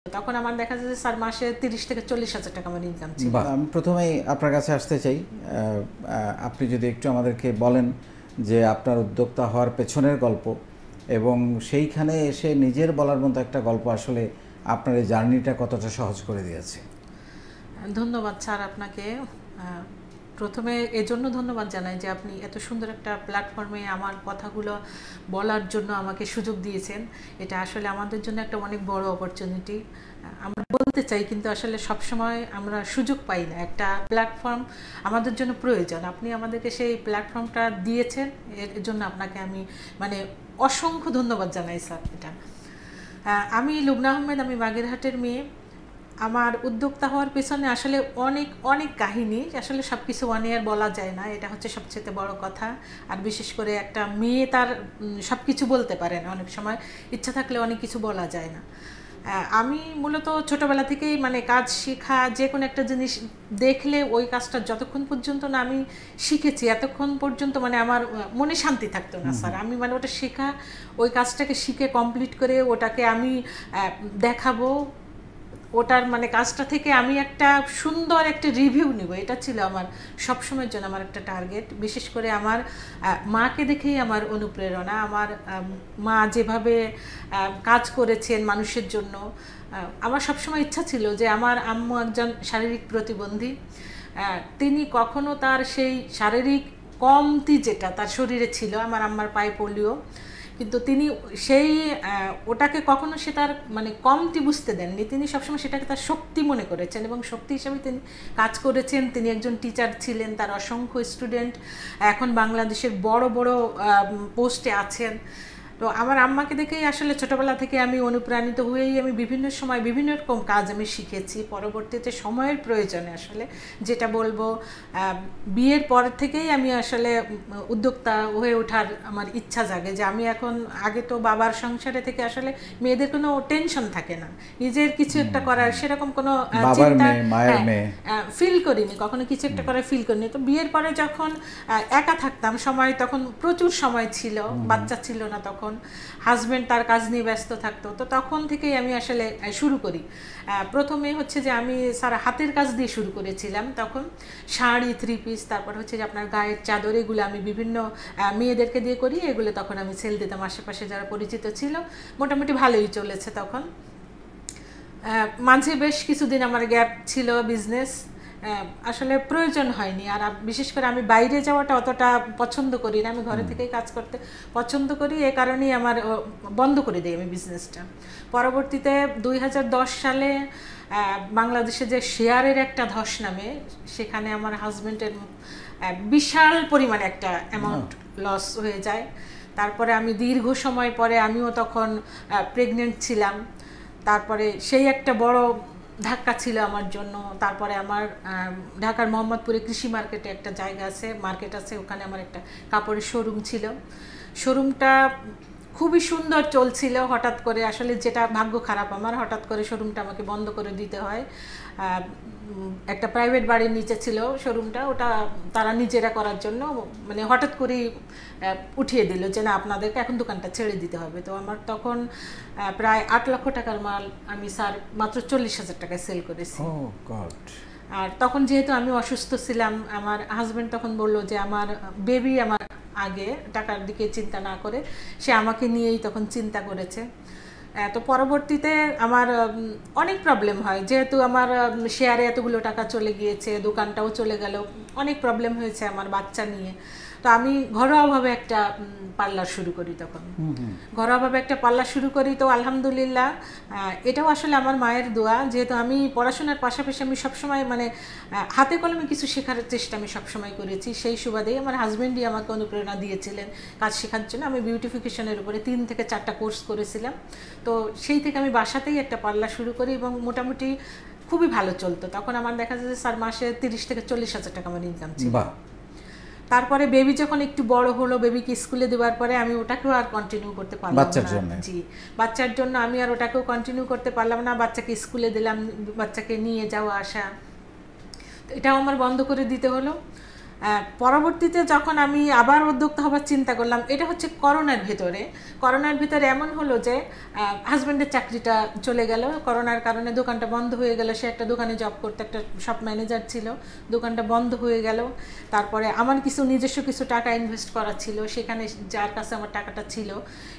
তখন আমার দেখা যায় যে স্যার মাসে 30 থেকে 40,000 টাকা আমার ইনকাম ছিল। আমি প্রথমেই আপনার কাছে আসতে চাই, আপনি যদি একটু আমাদেরকে বলেন যে আপনার উদ্যোক্তা হওয়ার পেছনের গল্প, এবং সেইখানে এসে নিজের বলার মতো একটা গল্প আসলে আপনার এই জার্নিটা কতটা সহজ করে দিয়েছে। ধন্যবাদ স্যার আপনাকে। প্রথমে এজন্য ধন্যবাদ জানাই যে আপনি এত সুন্দর একটা প্ল্যাটফর্মে আমার কথাগুলো বলার জন্য আমাকে সুযোগ দিয়েছেন। এটা আসলে আমাদের জন্য একটা অনেক বড় অপরচুনিটি। আমরা বলতে চাই কিন্তু আসলে সবসময় আমরা সুযোগ পাই না। একটা প্ল্যাটফর্ম আমাদের জন্য প্রয়োজন। আপনি আমাদেরকে সেই প্ল্যাটফর্মটা দিয়েছেন, এর জন্য আপনাকে আমি অসংখ্য ধন্যবাদ জানাই স্যার। এটা আমি লুবনা আহমেদ, আমি বাগেরহাটের মেয়ে। আমার উদ্যোক্তা হওয়ার পেছনে আসলে অনেক অনেক কাহিনী, আসলে সব কিছু ওয়ান ইয়ার বলা যায় না, এটা হচ্ছে সবচেয়ে বড় কথা। আর বিশেষ করে একটা মেয়ে তার সব কিছু বলতে পারে না, অনেক সময় ইচ্ছা থাকলে অনেক কিছু বলা যায় না। আমি মূলত ছোটোবেলা থেকেই কাজ শেখা, যে কোনো একটা জিনিস দেখলে ওই কাজটা যতক্ষণ পর্যন্ত না আমি শিখেছি এতক্ষণ পর্যন্ত আমার মনে শান্তি থাকতো না স্যার। আমি ওটা শেখা, ওই কাজটাকে শিখে কমপ্লিট করে ওটাকে আমি দেখাবো, ওটার কাজটা থেকে আমি একটা সুন্দর একটা রিভিউ নিব, এটা ছিল আমার সবসময়ের জন্য আমার একটা টার্গেট। বিশেষ করে আমার মাকে দেখেই আমার অনুপ্রেরণা। আমার মা যেভাবে কাজ করেছেন মানুষের জন্য, আমার সবসময় ইচ্ছা ছিল যে আমার আম্মু একজন শারীরিক প্রতিবন্ধী, তিনি কখনো তার সেই শারীরিক কমতি যেটা তার শরীরে ছিল, আমার আম্মার পায়ে পোলিও, কিন্তু তিনি সেই ওটাকে কখনো সে তার কমতি বুঝতে দেননি। তিনি সবসময় সেটাকে তার শক্তি মনে করেছেন এবং শক্তি হিসাবে তিনি কাজ করেছেন। তিনি একজন টিচার ছিলেন, তার অসংখ্য স্টুডেন্ট এখন বাংলাদেশের বড় বড় পোস্টে আছেন। তো আমার আম্মাকে দেখেই আসলে ছোটোবেলা থেকে আমি অনুপ্রাণিত হয়েই আমি বিভিন্ন সময় বিভিন্ন রকম কাজ আমি শিখেছি। পরবর্তীতে সময়ের প্রয়োজনে আসলে যেটা বলবো, বিয়ের পর থেকেই আমি আসলে উদ্যোক্তা হয়ে ওঠার আমার ইচ্ছা জাগে যে আমি এখন, আগে তো বাবার সংসারে থেকে আসলে মেয়েদের কোনো টেনশন থাকে না, নিজের কিছু একটা করার সেরকম কোনো চিন্তা ফিল করিনি, কখনো কিছু একটা করার ফিল করিনি। তো বিয়ের পরে যখন একা থাকতাম, সময় তখন প্রচুর সময় ছিল, বাচ্চা ছিল না তখন, হাজব্যান্ড তার কাজ নিয়ে ব্যস্ত থাকতো। তো তখন থেকেই আমি আসলে শুরু করি। প্রথমে হচ্ছে যে আমি সারা হাতের কাজ দিয়ে শুরু করেছিলাম, তখন শাড়ি, 3 পিস, তারপর হচ্ছে যে আপনার গায়ের চাদর, এগুলো আমি বিভিন্ন মেয়েদেরকে দিয়ে করি, এগুলো তখন আমি সেল দিতাম। আশেপাশে যারা পরিচিত ছিল, মোটামুটি ভালোই চলেছে তখন। মাঝে বেশ কিছুদিন আমার গ্যাপ ছিল, বিজনেস আসলে প্রয়োজন হয়নি। আর বিশেষ করে আমি বাইরে যাওয়াটা অতটা পছন্দ করি না, আমি ঘরে থেকেই কাজ করতে পছন্দ করি, এ কারণেই আমার বন্ধ করে দিই আমি বিজনেসটা। পরবর্তীতে 2010 সালে বাংলাদেশে যে শেয়ারের একটা ধস নামে, সেখানে আমার হাজব্যান্ডের বিশাল পরিমাণে একটা অ্যামাউন্ট লস হয়ে যায়। তারপরে আমি দীর্ঘ সময় পরে, আমিও তখন প্রেগনেন্ট ছিলাম, তারপরে সেই একটা বড় ধাক্কা ছিল আমার জন্য। তারপরে আমার ঢাকার মোহাম্মদপুরে কৃষি মার্কেটে একটা জায়গা আছে, মার্কেট আছে, ওখানে আমার একটা কাপড়ের শোরুম ছিল। শোরুমটা খুবই সুন্দর চলছিল, হঠাৎ করে আসলে যেটা ভাগ্য খারাপ আমার, হঠাৎ করে শোরুমটা আমাকে বন্ধ করে দিতে হয়। একটা প্রাইভেট বাড়ির নিচে ছিল শোরুমটা, ওটা তারা নিজেরা করার জন্য হঠাৎ করেই উঠিয়ে দিল যে না, আপনাদেরকে এখন দোকানটা ছেড়ে দিতে হবে। তো আমার তখন প্রায় 8 লক্ষ টাকার মাল আমি স্যার মাত্র 40,000 টাকায় সেল করেছি। আর তখন যেহেতু আমি অসুস্থ ছিলাম, আমার হাজব্যান্ড তখন বলল যে আমার বেবি আমার আগে, টাকার দিকে চিন্তা না করে সে আমাকে নিয়েই তখন চিন্তা করেছে। তো পরবর্তীতে আমার অনেক প্রবলেম হয়, যেহেতু আমার শেয়ারে এতগুলো টাকা চলে গিয়েছে, দোকানটাও চলে গেল, অনেক প্রবলেম হয়েছে আমার বাচ্চা নিয়ে। তো আমি ঘরোয়াভাবে একটা পার্লার শুরু করি। তখন ঘরোয়াভাবে একটা পার্লার শুরু করি। তো আলহামদুলিল্লাহ, এটাও আসলে আমার মায়ের দোয়া, যেহেতু আমি পড়াশোনার পাশাপাশি আমি সবসময় হাতে কলমে কিছু শেখার চেষ্টা আমি সবসময় করেছি। সেই সুবাদেই আমার হাজব্যান্ডই আমাকে অনুপ্রেরণা দিয়েছিলেন কাজ শেখার জন্য। আমি বিউটিফিকেশনের উপরে 3 থেকে 4টা কোর্স করেছিলাম। তো সেই থেকে আমি বাসাতেই একটা পার্লার শুরু করি এবং মোটামুটি খুবই ভালো চলতো। তখন আমার দেখা যায় যে স্যার মাসে 30 থেকে 40,000 টাকা আমার ইনকাম ছিল। তারপরে বেবি যখন একটু বড় হলো, বেবিকে স্কুলে দেওয়ার পরে আমি ওটাকেও আর কন্টিনিউ করতে পারলাম না। জি, বাচ্চার জন্য আমি আর ওটাকেও কন্টিনিউ করতে পারলাম না। বাচ্চাকে স্কুলে দিলাম, বাচ্চাকে নিয়ে যাওয়া আসা, এটাও আমার বন্ধ করে দিতে হলো। পরবর্তীতে যখন আমি আবার উদ্যোক্তা হবার চিন্তা করলাম, এটা হচ্ছে করোনার ভিতরে এমন হলো যে হাজব্যান্ডের চাকরিটা চলে গেল, করোনার কারণে দোকানটা বন্ধ হয়ে গেল। সে একটা দোকানে জব করতে, একটা শপ ম্যানেজার ছিল, দোকানটা বন্ধ হয়ে গেল। তারপরে আমার নিজস্ব কিছু টাকা ইনভেস্ট করা ছিল, সেখানে যার কাছে আমার টাকাটা ছিল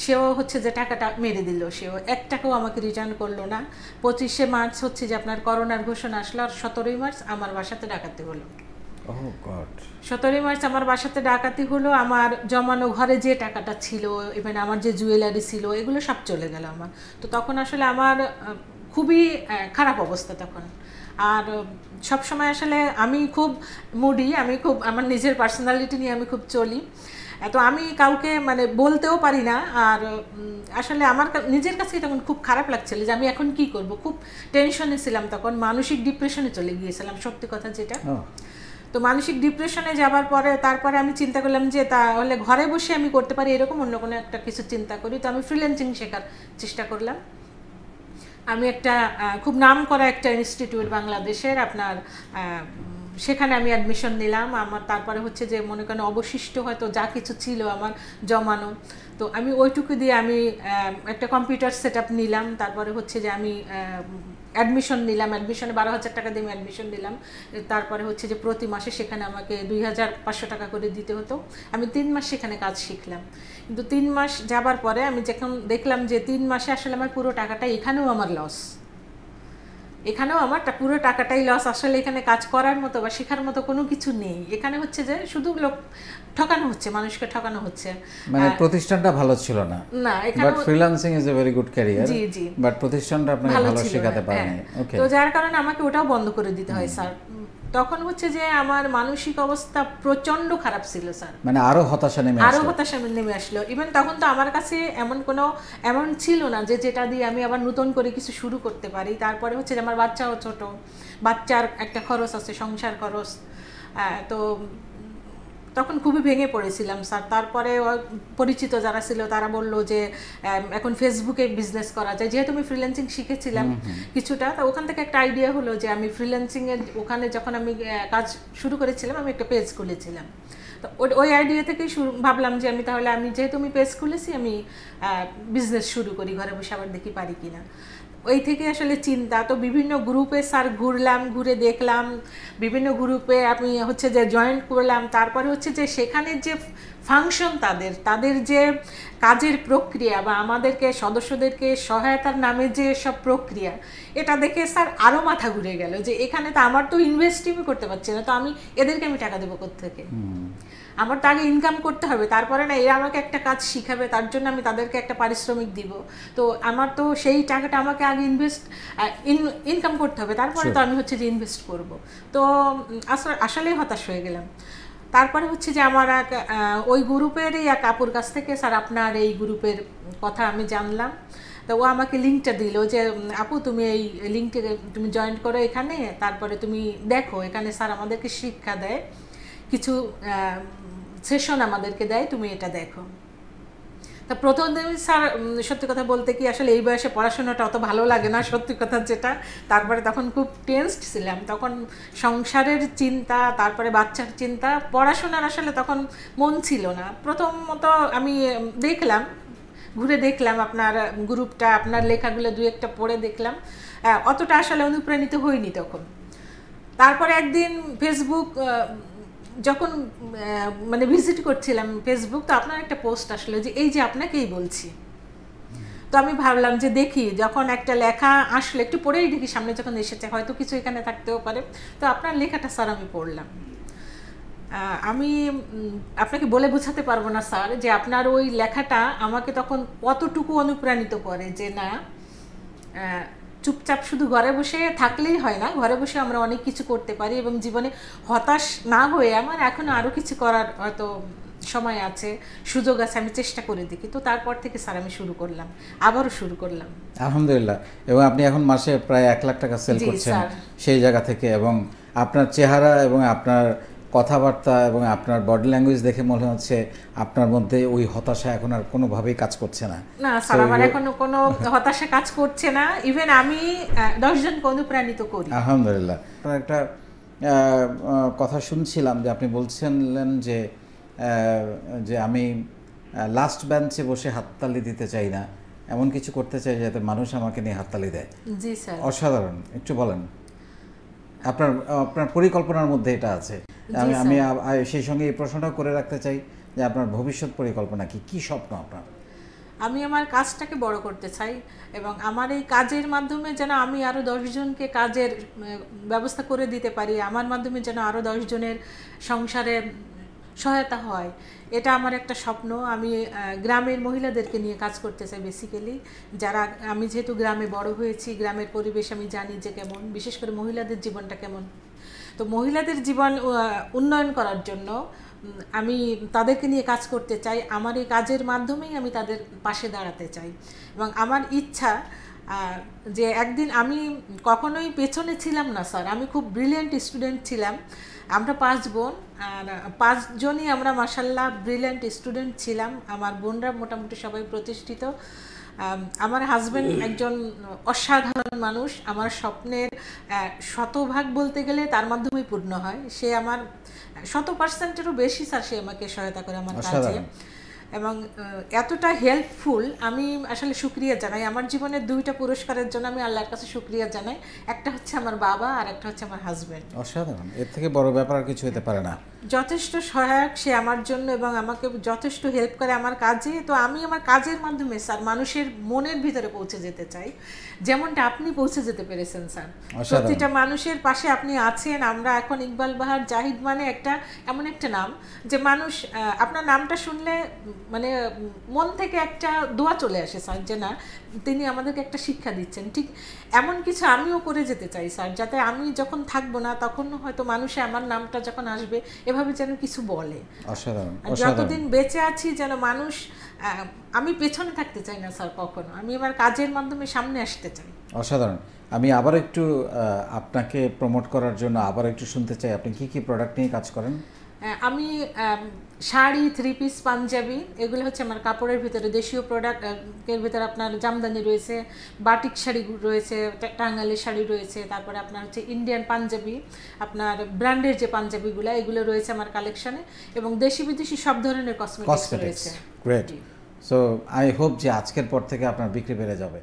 সেও হচ্ছে যে টাকাটা মেরে দিল, সেও 1 টাকাও আমাকে রিটার্ন করলো না। 25শে মার্চ হচ্ছে যে আপনার করোনার ঘোষণা আসলো, আর 17ই মার্চ আমার বাসাতে ডাকাতি হলো। 17ই মার্চ আমার বাসাতে ডাকাতি হলো। আমার জমানো ঘরে যে টাকাটা ছিল, ইভেন আমার যে জুয়েলারি ছিল, এগুলো সব চলে গেল আমার। তো তখন আসলে আমার খুবই খারাপ অবস্থা তখন। আর সব সময় আসলে আমি খুব মুডি, আমি খুব আমার নিজের পার্সোনালিটি নিয়ে আমি খুব চলি। তো আমি কাউকে মানে বলতেও পারি না। আর আসলে আমার নিজের কাছেই তখন খুব খারাপ লাগছিল যে আমি এখন কি করব। খুব টেনশনে ছিলাম তখন, মানসিক ডিপ্রেশনে চলে গিয়েছিলাম, সত্যি কথা যেটা। তো মানসিক ডিপ্রেশনে যাবার পরে তারপরে আমি চিন্তা করলাম যে তাহলে ঘরে বসে আমি করতে পারি এরকম অন্য কোনো একটা কিছু চিন্তা করি। তো আমি ফ্রিল্যান্সিং শেখার চেষ্টা করলাম। আমি একটা খুব নাম করা একটা ইনস্টিটিউট বাংলাদেশের, আপনার সেখানে আমি অ্যাডমিশন নিলাম। আমার তারপরে হচ্ছে যে মনে করেন অবশিষ্ট হয়তো যা কিছু ছিল আমার জমানো, তো আমি ওইটুকু দিয়ে আমি একটা কম্পিউটার সেটআপ নিলাম। তারপরে হচ্ছে যে আমি অ্যাডমিশন নিলাম, অ্যাডমিশনে 12,000 টাকা দিয়ে আমি অ্যাডমিশন নিলাম। তারপরে হচ্ছে যে প্রতি মাসে সেখানে আমাকে 2,500 টাকা করে দিতে হতো। আমি 3 মাস সেখানে কাজ শিখলাম। কিন্তু 3 মাস যাবার পরে আমি যখন দেখলাম যে 3 মাসে আসলে আমার পুরো টাকাটা, এখানেও আমার লস, এখানেও আমার পুরো টাকাটাই লস। আসলে এখানে কাজ করার মতো বা শেখার মতো কোনো কিছু নেই। এখানে হচ্ছে যে শুধু লোক ঠকানো হচ্ছে, মানুষকে ঠকানো হচ্ছে। মানে প্রতিষ্ঠানটা ভালো ছিল না, না এখানে but freelancing is a very good career. জি জি, বাট প্রতিষ্ঠানটা আপনাকে ভালো শেখাতে পারেনি। ওকে, তো যার কারণে আমাকে ওটাও বন্ধ করে দিতে হয় স্যার। তখন হচ্ছে যে আমার মানসিক অবস্থা প্রচন্ড খারাপ ছিল স্যার, মানে আরো হতাশা নেমে আসলো। ইভেন তখন তো আমার কাছে এমন কোনো অ্যামাউন্ট ছিল না যে যেটা দিয়ে আমি আবার নতুন করে কিছু শুরু করতে পারি। তারপরে হচ্ছে যে আমার বাচ্চাও ছোট, বাচ্চার একটা খরচ আছে, সংসার খরচ। তো তখন খুবই ভেঙে পড়েছিলাম স্যার। তারপরে পরিচিত যারা ছিল তারা বললো যে এখন ফেসবুকে বিজনেস করা যায়, যেহেতু আমি ফ্রিল্যান্সিং শিখেছিলাম কিছুটা। তো ওখান থেকে একটা আইডিয়া হলো যে আমি ফ্রিল্যান্সিংয়ের ওখানে যখন আমি কাজ শুরু করেছিলাম, আমি একটা পেজ খুলেছিলাম। তো ওই আইডিয়া থেকেই ভাবলাম যে আমি যেহেতু আমি পেজ খুলেছি, আমি বিজনেস শুরু করি, ঘরে বসে আবার দেখি পারি কিনা। ওই থেকে আসলে চিন্তা। তো বিভিন্ন গ্রুপে স্যার ঘুরলাম, ঘুরে দেখলাম, বিভিন্ন গ্রুপে আমি হচ্ছে যে জয়েন করলাম। তারপরে হচ্ছে যে সেখানে যে ফাংশন, তাদের যে কাজের প্রক্রিয়া বা আমাদেরকে সদস্যদেরকে সহায়তার নামে যে সব প্রক্রিয়া, এটা দেখে স্যার আরও মাথা ঘুরে গেল যে এখানে তো আমার তো ইনভেস্টই করতে পারছি না, তো এদেরকে আমি টাকা দেবো কোত্থেকে? আমার তো আগে ইনকাম করতে হবে, তারপরে না এরা আমাকে একটা কাজ শিখাবে, তার জন্য আমি তাদেরকে একটা পারিশ্রমিক দিব। তো আমার তো সেই টাকাটা আমাকে আগে ইনকাম করতে হবে, তারপরে তো আমি হচ্ছে যে ইনভেস্ট করব। তো আসলেই হতাশ হয়ে গেলাম। তারপরে হচ্ছে যে আমার ওই গ্রুপেরই এক আপুর কাছ থেকে স্যার আপনার এই গ্রুপের কথা আমি জানলাম। তো ও আমাকে লিঙ্কটা দিল যে আপু তুমি এই লিঙ্কটা তুমি জয়েন করো এখানে, তারপরে তুমি দেখো এখানে স্যার আমাদেরকে শিক্ষা দেয়, কিছু সেশন আমাদেরকে দেয়, তুমি এটা দেখো। তা প্রথম দিন স্যার সত্যি কথা বলতে কি আসলে এই বয়সে পড়াশোনাটা অত ভালো লাগে না, সত্যি কথা যেটা। তারপরে তখন খুব টেনসড ছিলাম, তখন সংসারের চিন্তা, তারপরে বাচ্চার চিন্তা, পড়াশোনার আসলে তখন মন ছিল না। প্রথমত আমি ঘুরে দেখলাম আপনার গ্রুপটা, আপনার লেখাগুলো 2-1টা পড়ে দেখলাম, অতটা আসলে অনুপ্রাণিত হইনি তখন। তারপরে একদিন ফেসবুক যখন মানে ভিজিট করছিলাম ফেসবুক, তো আপনার একটা পোস্ট আসলো যে এই যে আপনাকেই বলছি। তো আমি ভাবলাম যে দেখি, যখন একটা লেখা আসলে একটু পড়েই দেখি, সামনে যখন এসেছে হয়তো কিছু এখানে থাকতেও পারে। তো আপনার লেখাটা স্যার আমি পড়লাম। আমি আপনাকে বলে বোঝাতে পারবো না স্যার যে আপনার ওই লেখাটা আমাকে তখন কতটুকু অনুপ্রাণিত করে যে না, চুপচাপ শুধু ঘরে বসে থাকলেই হয় না, ঘরে বসে আমরা অনেক কিছু করতে পারি এবং জীবনে হতাশ না হয়ে আমার এখনো আরও কিছু করার হয়তো সময় আছে, সুযোগ আছে, আমি চেষ্টা করে দেখি। তো তারপর থেকে স্যার আমি আবারও শুরু করলাম আলহামদুলিল্লাহ। এবং আপনি এখন মাসে প্রায় 1 লাখ টাকা সেল করছেন সেই জায়গা থেকে, এবং আপনার চেহারা এবং আপনার কথাবার্তা এবং আপনার বডি ল্যাঙ্গুয়েজ দেখে মনে হচ্ছে আপনার মধ্যে ওই হতাশা এখন আর কোনোভাবেই কাজ করছে না। না স্যার, আমার এখনো কোনো হতাশা কাজ করছে না। ইভেন আমি 10 জনকে অনুপ্রাণিত করি। আলহামদুলিল্লাহ। আপনার একটা কথা শুনছিলাম যে আপনি বলছিলেন যে যে আমি লাস্ট বেঞ্চে বসে হাততালি দিতে চাই না, এমন কিছু করতে চাই যাতে মানুষ আমাকে নিয়ে হাততালি দেয়। জি স্যার। অসাধারণ, একটু বলেন। আপনার আপনার পরিকল্পনার মধ্যে এটা আছে। আমি আমি সেই সঙ্গে এই প্রশ্নটাও করে রাখতে চাই যে আপনার ভবিষ্যৎ পরিকল্পনা কি, কি স্বপ্ন আপনার? আমি আমার কাজটাকে বড় করতে চাই এবং আমার এই কাজের মাধ্যমে যেন আমি আরও 10 জনকে কাজের ব্যবস্থা করে দিতে পারি, আমার মাধ্যমে যেন আরও 10 জনের সংসারে সহায়তা হয়, এটা আমার একটা স্বপ্ন। আমি গ্রামের মহিলাদেরকে নিয়ে কাজ করতে চাই বেসিক্যালি, যারা, আমি যেহেতু গ্রামে বড় হয়েছি, গ্রামের পরিবেশ আমি জানি যে কেমন, বিশেষ করে মহিলাদের জীবনটা কেমন। তো মহিলাদের জীবন উন্নয়ন করার জন্য আমি তাদেরকে নিয়ে কাজ করতে চাই। আমার এই কাজের মাধ্যমেই আমি তাদের পাশে দাঁড়াতে চাই এবং আমার ইচ্ছা যে একদিন, আমি কখনোই পেছনে ছিলাম না স্যার, আমি খুব ব্রিলিয়েন্ট স্টুডেন্ট ছিলাম। আমরা 5 বোন, আর 5 জনই আমরা মাশাআল্লাহ ব্রিলিয়েন্ট স্টুডেন্ট ছিলাম। আমার বোনরা মোটামুটি সবাই প্রতিষ্ঠিত। আমার হাজব্যান্ড একজন অসাধারণ মানুষ। আমার স্বপ্নের 100% বলতে গেলে তার মাধ্যমেই পূর্ণ হয়। সে আমার 100%-এরও বেশি স্যার, সে আমাকে সহায়তা করে আমার কাজে এবং এতটা হেল্পফুল। আমি আসলে শুকরিয়া জানাই। আমার জীবনের 2টা পুরস্কারের জন্য আমি আল্লাহর কাছে শুকরিয়া জানাই। একটা হচ্ছে আমার বাবা, আর একটা হচ্ছে আমার হাজব্যান্ড। অসাধারণ, এর থেকে বড় ব্যাপার আর কিছু হতে পারে না। যথেষ্ট সহায়ক সে আমার জন্য এবং আমাকে যথেষ্ট হেল্প করে আমার কাজে। তো আমি আমার কাজের মাধ্যমে স্যার মানুষের মনের ভিতরে পৌঁছে যেতে চাই, যেমনটা আপনি পৌঁছে যেতে পেরেছেন স্যার। প্রতিটা মানুষের পাশে আপনি আছেন। আমরা এখন ইকবাল বাহার জাহিদ মানে একটা এমন একটা নাম যে মানুষ আপনার নামটা শুনলে মানে মন থেকে একটা দোয়া চলে আসে স্যার, যে না, তিনি আমাদেরকে একটা শিক্ষা দিচ্ছেন। ঠিক এমন কিছু আমিও করে যেতে চাই স্যার, যাতে আমি যখন থাকবো না তখন হয়তো মানুষে আমার নামটা যখন আসবে এভাবে যেন কিছু বলে। অসাধারণ। যতদিন বেঁচে আছি যেন মানুষ, আমি পেছনে থাকতে চাই না স্যার কখনো, আমি আমার কাজের মাধ্যমে সামনে আসতে চাই। অসাধারণ। আমি আবার একটু আপনাকে প্রমোট করার জন্য আবার একটু শুনতে চাই, আপনি কি কি প্রোডাক্ট নিয়ে কাজ করেন? আমি শাড়ি, 3 পিস, পাঞ্জাবি, এগুলো হচ্ছে আমার কাপড়ের ভিতরে দেশীয় প্রোডাক্টের ভিতরে আপনার জামদানি রয়েছে, বাটিক শাড়ি রয়েছে, টাঙ্গাইলের শাড়ি রয়েছে, তারপরে আপনার হচ্ছে ইন্ডিয়ান পাঞ্জাবি, আপনার ব্র্যান্ডের যে পাঞ্জাবিগুলো, এগুলো রয়েছে আমার কালেকশনে, এবং দেশি বিদেশি সব ধরনের কসমেটিক্স রয়েছে। গ্রেট। সো আই হোপ যে আজকের পর থেকে আপনার বিক্রি বেড়ে যাবে।